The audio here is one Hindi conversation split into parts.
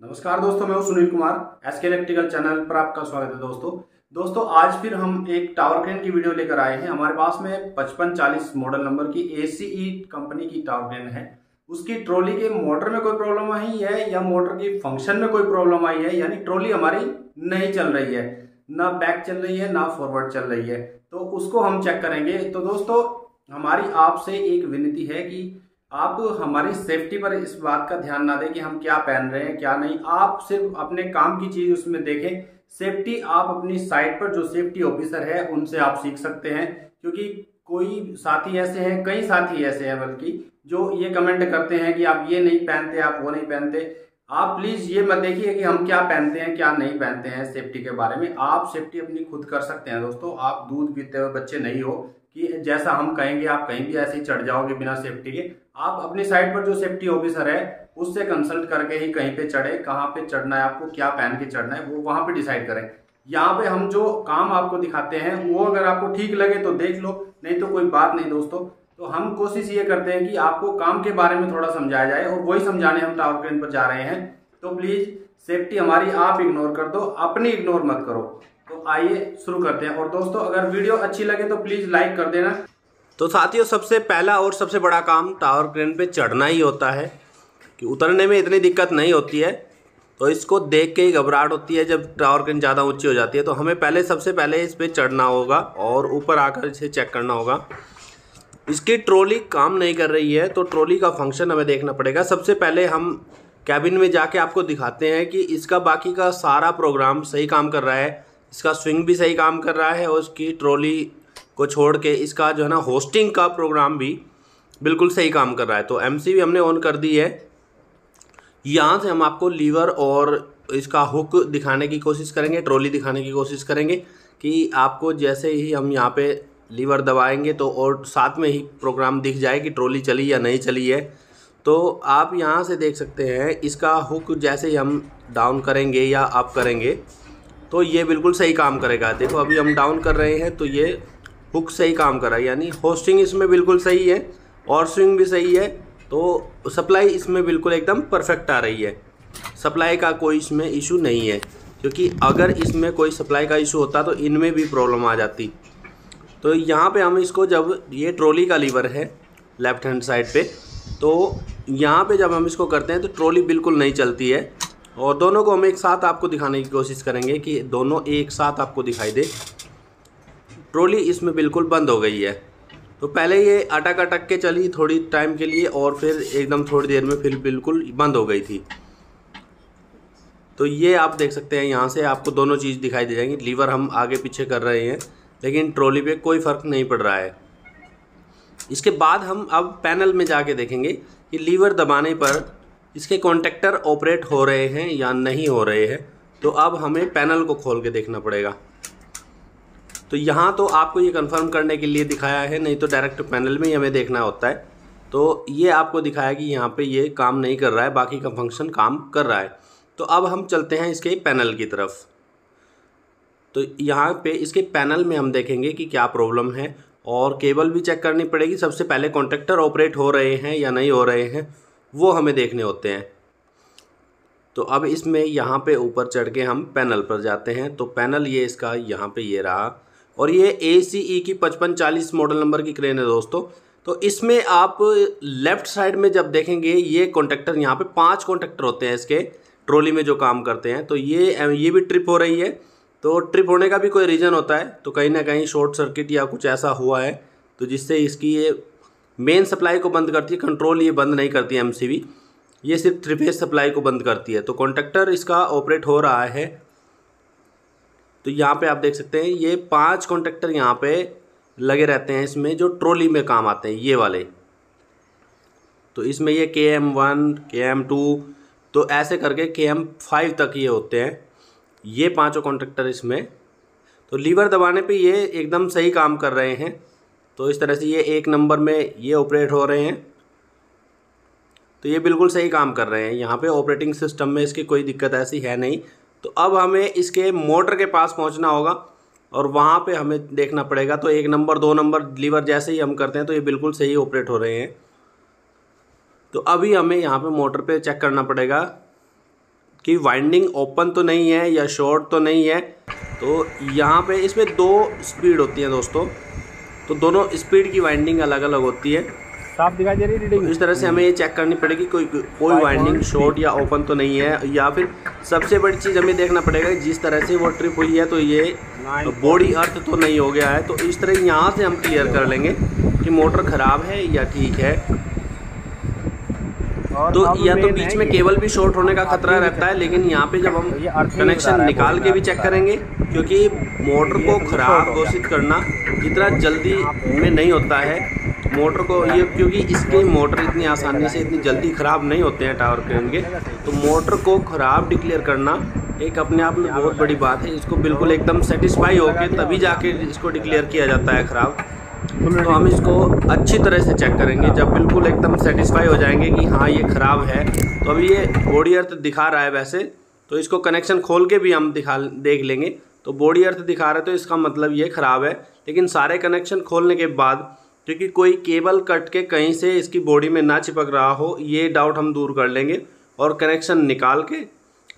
नमस्कार दोस्तों, मैं हूं Sunil Kumar. SK electrical channel पर आपका स्वागत है। दोस्तों आज फिर हम एक टावर क्रेन की वीडियो लेकर आए हैं। हमारे पास में 5540 मॉडल नंबर की ACE कंपनी की टावर क्रेन है। उसकी ट्रॉली के मोटर में कोई प्रॉब्लम आई है या मोटर की फंक्शन में कोई प्रॉब्लम आई है, यानी ट्रॉली हमारी नहीं चल रही है, ना बैक चल रही है ना फॉरवर्ड चल रही है, तो उसको हम चेक करेंगे। तो दोस्तों हमारी आपसे एक विनती है कि आप हमारी सेफ्टी पर इस बात का ध्यान ना दें कि हम क्या पहन रहे हैं क्या नहीं। आप सिर्फ अपने काम की चीज उसमें देखें। सेफ्टी आप अपनी साइट पर जो सेफ्टी ऑफिसर है उनसे आप सीख सकते हैं, क्योंकि कोई साथी ऐसे हैं, कई साथी ऐसे हैं बल्कि, जो ये कमेंट करते हैं कि आप ये नहीं पहनते, आप वो नहीं पहनते। आप प्लीज ये मत देखिए कि हम क्या पहनते हैं क्या नहीं पहनते हैं। सेफ्टी के बारे में आप सेफ्टी अपनी खुद कर सकते हैं। दोस्तों आप दूध पीते हुए बच्चे नहीं हो कि जैसा हम कहेंगे आप कहीं भी ऐसे ही चढ़ जाओगे बिना सेफ्टी के। आप अपनी साइट पर जो सेफ्टी ऑफिसर है उससे कंसल्ट करके ही कहीं पे चढ़े। कहाँ पे चढ़ना है, आपको क्या पहन के चढ़ना है, वो वहां पे डिसाइड करें। यहाँ पे हम जो काम आपको दिखाते हैं वो अगर आपको ठीक लगे तो देख लो, नहीं तो कोई बात नहीं। दोस्तों तो हम कोशिश ये करते हैं कि आपको काम के बारे में थोड़ा समझाया जाए, और वही समझाने हम टावर क्रेन पर जा रहे हैं। तो प्लीज सेफ्टी हमारी आप इग्नोर कर दो, अपनी इग्नोर मत करो। तो आइए शुरू करते हैं। और दोस्तों अगर वीडियो अच्छी लगे तो प्लीज लाइक कर देना। तो साथियों, सबसे पहला और सबसे बड़ा काम टावर क्रेन पे चढ़ना ही होता है, कि उतरने में इतनी दिक्कत नहीं होती है। तो इसको देख के ही घबराहट होती है जब टावर क्रेन ज़्यादा ऊंची हो जाती है। तो हमें सबसे पहले इस पर चढ़ना होगा और ऊपर आकर इसे चेक करना होगा। इसकी ट्रॉली काम नहीं कर रही है तो ट्रॉली का फंक्शन हमें देखना पड़ेगा। सबसे पहले हम कैबिन में जाके आपको दिखाते हैं कि इसका बाकी का सारा प्रोग्राम सही काम कर रहा है। इसका स्विंग भी सही काम कर रहा है और उसकी ट्रॉली को छोड़ के इसका जो है ना होस्टिंग का प्रोग्राम भी बिल्कुल सही काम कर रहा है। तो MCB हमने ऑन कर दी है। यहाँ से हम आपको लीवर और इसका हुक दिखाने की कोशिश करेंगे, ट्रॉली दिखाने की कोशिश करेंगे कि आपको जैसे ही हम यहाँ पे लीवर दबाएंगे तो और साथ में ही प्रोग्राम दिख जाए कि ट्रॉली चली या नहीं चली है। तो आप यहाँ से देख सकते हैं इसका हुक जैसे ही हम डाउन करेंगे या अप करेंगे तो ये बिल्कुल सही काम करेगा। देखो अभी हम डाउन कर रहे हैं तो ये हुक सही काम कर रहा है, यानी होस्टिंग इसमें बिल्कुल सही है और स्विंग भी सही है। तो सप्लाई इसमें बिल्कुल एकदम परफेक्ट आ रही है। सप्लाई का कोई इसमें इशू नहीं है, क्योंकि अगर इसमें कोई सप्लाई का इशू होता तो इनमें भी प्रॉब्लम आ जाती। तो यहाँ पे हम इसको, जब ये ट्रॉली का लीवर है लेफ्ट हैंड साइड पे, तो यहाँ पे जब हम इसको करते हैं तो ट्रॉली बिल्कुल नहीं चलती है। और दोनों को हम एक साथ आपको दिखाने की कोशिश करेंगे कि दोनों एक साथ आपको दिखाई दे। ट्रॉली इसमें बिल्कुल बंद हो गई है। तो पहले ये अटक अटक के चली थोड़ी टाइम के लिए और फिर एकदम थोड़ी देर में फिर बिल्कुल बंद हो गई थी। तो ये आप देख सकते हैं, यहाँ से आपको दोनों चीज़ दिखाई दे जाएंगी। लीवर हम आगे पीछे कर रहे हैं लेकिन ट्रॉली पे कोई फ़र्क नहीं पड़ रहा है। इसके बाद हम अब पैनल में जाके देखेंगे कि लीवर दबाने पर इसके कॉन्टैक्टर ऑपरेट हो रहे हैं या नहीं हो रहे हैं। तो अब हमें पैनल को खोल के देखना पड़ेगा। तो यहाँ तो आपको ये कंफर्म करने के लिए दिखाया है, नहीं तो डायरेक्ट पैनल में ही हमें देखना होता है। तो ये आपको दिखाया कि यहाँ पे ये काम नहीं कर रहा है, बाकी का फंक्शन काम कर रहा है। तो अब हम चलते हैं इसके पैनल की तरफ। तो यहाँ पे इसके पैनल में हम देखेंगे कि क्या प्रॉब्लम है, और केबल भी चेक करनी पड़ेगी। सबसे पहले कॉन्टैक्टर ऑपरेट हो रहे हैं या नहीं हो रहे हैं वो हमें देखने होते हैं। तो अब इसमें यहाँ पे ऊपर चढ़ के हम पैनल पर जाते हैं। तो पैनल ये इसका यहाँ पे ये रहा, और ये ACE की 5540 मॉडल नंबर की क्रेन है दोस्तों। तो इसमें आप लेफ़्ट साइड में जब देखेंगे ये कॉन्टैक्टर, यहाँ पे 5 कॉन्टैक्टर होते हैं इसके ट्रॉली में जो काम करते हैं। तो ये भी ट्रिप हो रही है। तो ट्रिप होने का भी कोई रीज़न होता है, तो कहीं ना कहीं शॉर्ट सर्किट या कुछ ऐसा हुआ है तो जिससे इसकी ये मेन सप्लाई को बंद करती है। कंट्रोल ये बंद नहीं करती है MCB, ये सिर्फ 3 फेज सप्लाई को बंद करती है। तो कॉन्टैक्टर इसका ऑपरेट हो रहा है। तो यहाँ पे आप देख सकते हैं ये 5 कॉन्टैक्टर यहाँ पे लगे रहते हैं इसमें, जो ट्रॉली में काम आते हैं ये वाले। तो इसमें ये KM1 KM2 तो ऐसे करके KM5 तक ये होते हैं, ये 5 कॉन्टैक्टर इसमें। तो लीवर दबाने पे ये एकदम सही काम कर रहे हैं। तो इस तरह से ये 1 नंबर में ये ऑपरेट हो रहे हैं। तो ये बिल्कुल सही काम कर रहे हैं। यहाँ पे ऑपरेटिंग सिस्टम में इसकी कोई दिक्कत ऐसी है नहीं। तो अब हमें इसके मोटर के पास पहुँचना होगा और वहाँ पे हमें देखना पड़ेगा। तो 1 नंबर 2 नंबर लीवर जैसे ही हम करते हैं तो ये बिल्कुल सही ऑपरेट हो रहे हैं। तो अभी हमें यहाँ पे मोटर पे चेक करना पड़ेगा कि वाइंडिंग ओपन तो नहीं है या शॉर्ट तो नहीं है। तो यहाँ पे इसमें 2 स्पीड होती है दोस्तों, तो दोनों स्पीड की वाइंडिंग अलग अलग होती है। साफ दिखाई दे रही रीडिंग। तो इस तरह से हमें ये चेक करनी पड़ेगी कोई वाइंडिंग शॉर्ट या ओपन तो नहीं है, या फिर सबसे बड़ी चीज़ हमें देखना पड़ेगा जिस तरह से वो ट्रिप हुई है तो ये बॉडी अर्थ तो नहीं हो गया है। तो इस तरह यहाँ से हम क्लियर कर लेंगे कि मोटर ख़राब है या ठीक है। तो या तो बीच में केबल भी शॉर्ट होने का खतरा रहता है, लेकिन यहाँ पे जब हम कनेक्शन निकाल के भी चेक करेंगे, क्योंकि मोटर को ख़राब घोषित करना इतना जल्दी में नहीं होता है मोटर को, ये क्योंकि इसके मोटर इतनी आसानी से इतनी जल्दी ख़राब नहीं होते हैं टावर क्रेन के। तो मोटर को ख़राब डिक्लेयर करना एक अपने आप में बहुत बड़ी बात है। इसको बिल्कुल एकदम सेटिस्फाई होकर तभी जाके इसको डिक्लेयर किया जाता है ख़राब। तो हम इसको अच्छी तरह से चेक करेंगे। जब बिल्कुल एकदम सेटिस्फाई हो जाएंगे कि हाँ ये ख़राब है, तो अभी ये बॉडी अर्थ दिखा रहा है वैसे, तो इसको कनेक्शन खोल के भी हम देख लेंगे। तो बॉडी अर्थ दिखा रहा है तो इसका मतलब ये ख़राब है। लेकिन सारे कनेक्शन खोलने के बाद, क्योंकि कोई केबल कट के कहीं से इसकी बॉडी में ना चिपक रहा हो, ये डाउट हम दूर कर लेंगे और कनेक्शन निकाल के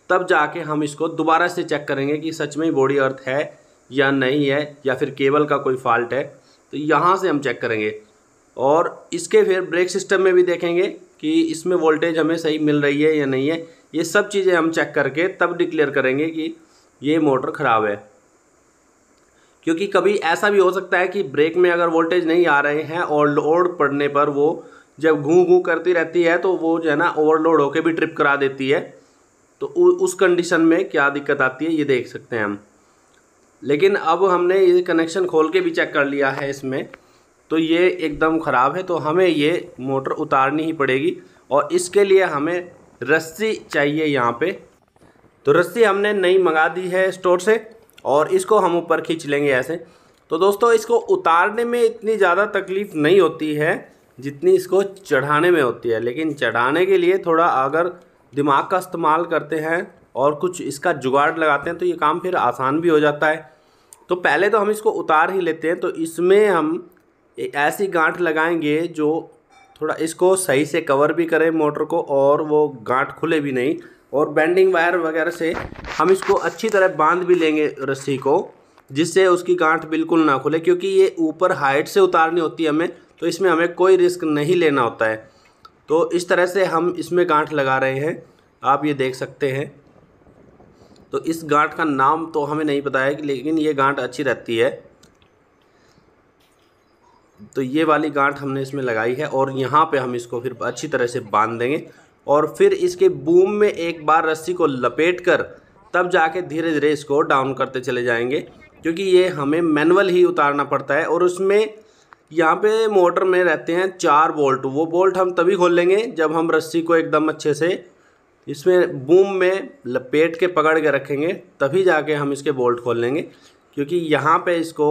तब जाके हम इसको दोबारा से चेक करेंगे कि सच में बॉडी अर्थ है या नहीं है, या फिर केबल का कोई फॉल्ट है। तो यहाँ से हम चेक करेंगे और इसके फिर ब्रेक सिस्टम में भी देखेंगे कि इसमें वोल्टेज हमें सही मिल रही है या नहीं है। ये सब चीज़ें हम चेक करके तब डिक्लेयर करेंगे कि ये मोटर ख़राब है। क्योंकि कभी ऐसा भी हो सकता है कि ब्रेक में अगर वोल्टेज नहीं आ रहे हैं और लोड पड़ने पर वो जब घूं घूं करती रहती है तो वो जो है ना ओवरलोड होकर भी ट्रिप करा देती है। तो उस कंडीशन में क्या दिक्कत आती है ये देख सकते हैं हम। लेकिन अब हमने ये कनेक्शन खोल के भी चेक कर लिया है इसमें, तो ये एकदम ख़राब है। तो हमें ये मोटर उतारनी ही पड़ेगी और इसके लिए हमें रस्सी चाहिए यहाँ पे। तो रस्सी हमने नई मंगा दी है स्टोर से और इसको हम ऊपर खींच लेंगे ऐसे। तो दोस्तों इसको उतारने में इतनी ज़्यादा तकलीफ़ नहीं होती है जितनी इसको चढ़ाने में होती है। लेकिन चढ़ाने के लिए थोड़ा अगर दिमाग का इस्तेमाल करते हैं और कुछ इसका जुगाड़ लगाते हैं तो ये काम फिर आसान भी हो जाता है। तो पहले तो हम इसको उतार ही लेते हैं। तो इसमें हम एक ऐसी गांठ लगाएंगे जो थोड़ा इसको सही से कवर भी करे मोटर को और वो गांठ खुले भी नहीं, और बेंडिंग वायर वगैरह से हम इसको अच्छी तरह बांध भी लेंगे रस्सी को, जिससे उसकी गांठ बिल्कुल ना खुले। क्योंकि ये ऊपर हाइट से उतारनी होती है हमें, तो इसमें हमें कोई रिस्क नहीं लेना होता है। तो इस तरह से हम इसमें गांठ लगा रहे हैं, आप ये देख सकते हैं। तो इस गांठ का नाम तो हमें नहीं पता है, लेकिन ये गांठ अच्छी रहती है। तो ये वाली गांठ हमने इसमें लगाई है और यहाँ पे हम इसको फिर अच्छी तरह से बांध देंगे और फिर इसके बूम में एक बार रस्सी को लपेट कर तब जाके धीरे धीरे इसको डाउन करते चले जाएंगे। क्योंकि ये हमें मैनुअल ही उतारना पड़ता है और उसमें यहाँ पे मोटर में रहते हैं 4 बोल्ट। वो बोल्ट हम तभी खोल लेंगे जब हम रस्सी को एकदम अच्छे से इसमें बूम में लपेट के पकड़ के रखेंगे, तभी जाके हम इसके बोल्ट खोल लेंगे। क्योंकि यहाँ पे इसको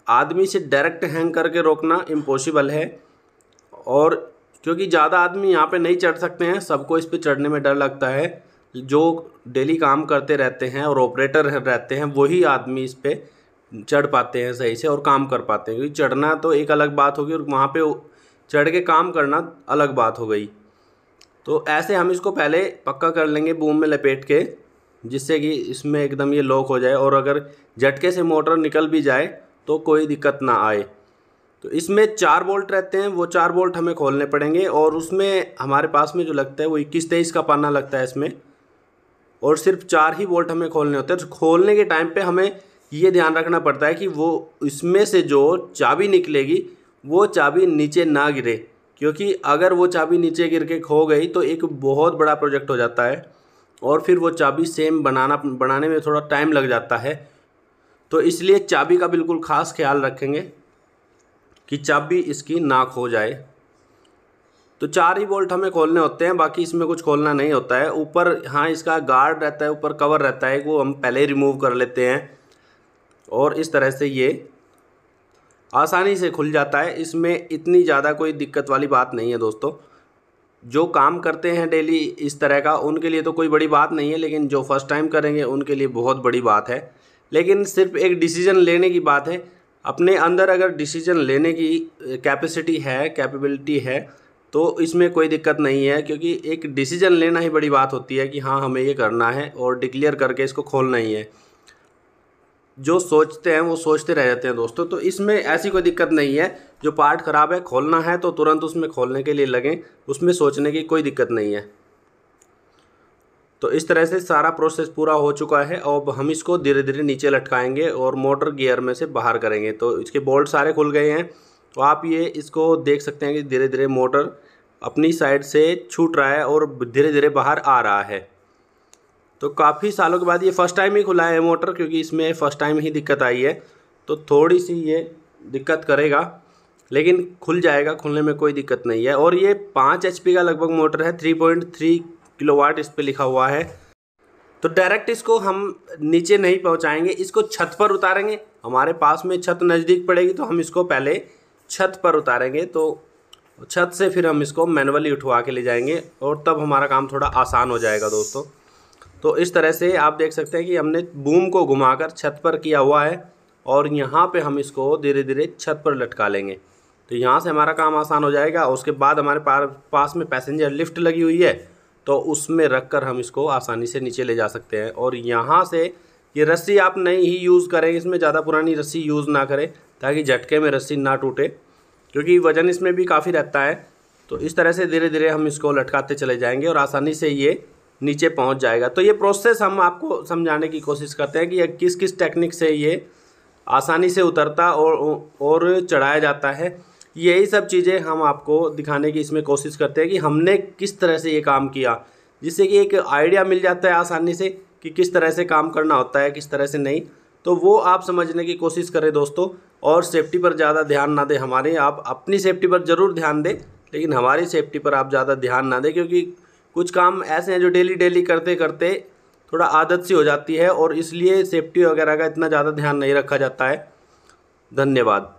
आदमी से डायरेक्ट हैंग करके रोकना इम्पॉसिबल है, और क्योंकि ज़्यादा आदमी यहाँ पे नहीं चढ़ सकते हैं, सबको इस पे चढ़ने में डर लगता है। जो डेली काम करते रहते हैं और ऑपरेटर रहते हैं वही आदमी इस पे चढ़ पाते हैं सही से और काम कर पाते हैं। क्योंकि चढ़ना तो एक अलग बात होगी और वहाँ पे चढ़ के काम करना अलग बात हो गई। तो ऐसे हम इसको पहले पक्का कर लेंगे बूम में लपेट के, जिससे कि इसमें एकदम ये लॉक हो जाए और अगर झटके से मोटर निकल भी जाए तो कोई दिक्कत ना आए। तो इसमें 4 बोल्ट रहते हैं, वो 4 बोल्ट हमें खोलने पड़ेंगे और उसमें हमारे पास में जो लगता है वो 21-23 का पाना लगता है इसमें, और सिर्फ 4 ही बोल्ट हमें खोलने होते हैं। तो खोलने के टाइम पे हमें ये ध्यान रखना पड़ता है कि वो इसमें से जो चाबी निकलेगी वो चाबी नीचे ना गिरे, क्योंकि अगर वो चाबी नीचे गिर के खो गई तो एक बहुत बड़ा प्रोजेक्ट हो जाता है और फिर वो चाबी सेम बनाने में थोड़ा टाइम लग जाता है। तो इसलिए चाबी का बिल्कुल ख़ास ख्याल रखेंगे कि चाबी इसकी ना खो जाए। तो 4 ही बोल्ट हमें खोलने होते हैं, बाकी इसमें कुछ खोलना नहीं होता है। ऊपर हाँ इसका गार्ड रहता है, ऊपर कवर रहता है, वो हम पहले ही रिमूव कर लेते हैं और इस तरह से ये आसानी से खुल जाता है। इसमें इतनी ज़्यादा कोई दिक्कत वाली बात नहीं है दोस्तों। जो काम करते हैं डेली इस तरह का उनके लिए तो कोई बड़ी बात नहीं है, लेकिन जो फर्स्ट टाइम करेंगे उनके लिए बहुत बड़ी बात है। लेकिन सिर्फ एक डिसीजन लेने की बात है। अपने अंदर अगर डिसीजन लेने की कैपेसिटी है, कैपेबिलिटी है, तो इसमें कोई दिक्कत नहीं है, क्योंकि एक डिसीजन लेना ही बड़ी बात होती है कि हाँ हमें ये करना है और डिक्लेयर करके इसको खोलना ही है। जो सोचते हैं वो सोचते रह जाते हैं दोस्तों। तो इसमें ऐसी कोई दिक्कत नहीं है, जो पार्ट ख़राब है खोलना है तो तुरंत उसमें खोलने के लिए लगें, उसमें सोचने की कोई दिक्कत नहीं है। तो इस तरह से सारा प्रोसेस पूरा हो चुका है। अब हम इसको धीरे धीरे नीचे लटकाएंगे और मोटर गियर में से बाहर करेंगे। तो इसके बोल्ट सारे खुल गए हैं। तो आप ये इसको देख सकते हैं कि धीरे धीरे मोटर अपनी साइड से छूट रहा है और धीरे धीरे बाहर आ रहा है। तो काफ़ी सालों के बाद ये फ़र्स्ट टाइम ही खुला है मोटर, क्योंकि इसमें फ़र्स्ट टाइम ही दिक्कत आई है। तो थोड़ी सी ये दिक्कत करेगा, लेकिन खुल जाएगा, खुलने में कोई दिक्कत नहीं है। और ये 5 HP का लगभग मोटर है, 3.3 किलोवाट इस पर लिखा हुआ है। तो डायरेक्ट इसको हम नीचे नहीं पहुंचाएंगे, इसको छत पर उतारेंगे। हमारे पास में छत नज़दीक पड़ेगी तो हम इसको पहले छत पर उतारेंगे। तो छत से फिर हम इसको मैनुअली उठवा के ले जाएंगे और तब हमारा काम थोड़ा आसान हो जाएगा दोस्तों। तो इस तरह से आप देख सकते हैं कि हमने बूम को घुमाकर छत पर किया हुआ है और यहाँ पे हम इसको धीरे धीरे छत पर लटका लेंगे। तो यहाँ से हमारा काम आसान हो जाएगा। उसके बाद हमारे पास में पैसेंजर लिफ्ट लगी हुई है, तो उसमें रख कर हम इसको आसानी से नीचे ले जा सकते हैं। और यहाँ से ये रस्सी आप नई ही यूज़ करें, इसमें ज़्यादा पुरानी रस्सी यूज़ ना करें, ताकि झटके में रस्सी ना टूटे, क्योंकि वज़न इसमें भी काफ़ी रहता है। तो इस तरह से धीरे धीरे हम इसको लटकाते चले जाएंगे और आसानी से ये नीचे पहुंच जाएगा। तो ये प्रोसेस हम आपको समझाने की कोशिश करते हैं कि ये किस किस टेक्निक से ये आसानी से उतरता और चढ़ाया जाता है। यही सब चीज़ें हम आपको दिखाने की इसमें कोशिश करते हैं कि हमने किस तरह से ये काम किया, जिससे कि एक आइडिया मिल जाता है आसानी से कि किस तरह से काम करना होता है, किस तरह से नहीं। तो वो आप समझने की कोशिश करें दोस्तों, और सेफ्टी पर ज़्यादा ध्यान ना दें। हमारे आप अपनी सेफ्टी पर ज़रूर ध्यान दें, लेकिन हमारी सेफ्टी पर आप ज़्यादा ध्यान ना दें, क्योंकि कुछ काम ऐसे हैं जो डेली करते करते थोड़ा आदत सी हो जाती है और इसलिए सेफ्टी वगैरह का इतना ज़्यादा ध्यान नहीं रखा जाता है। धन्यवाद।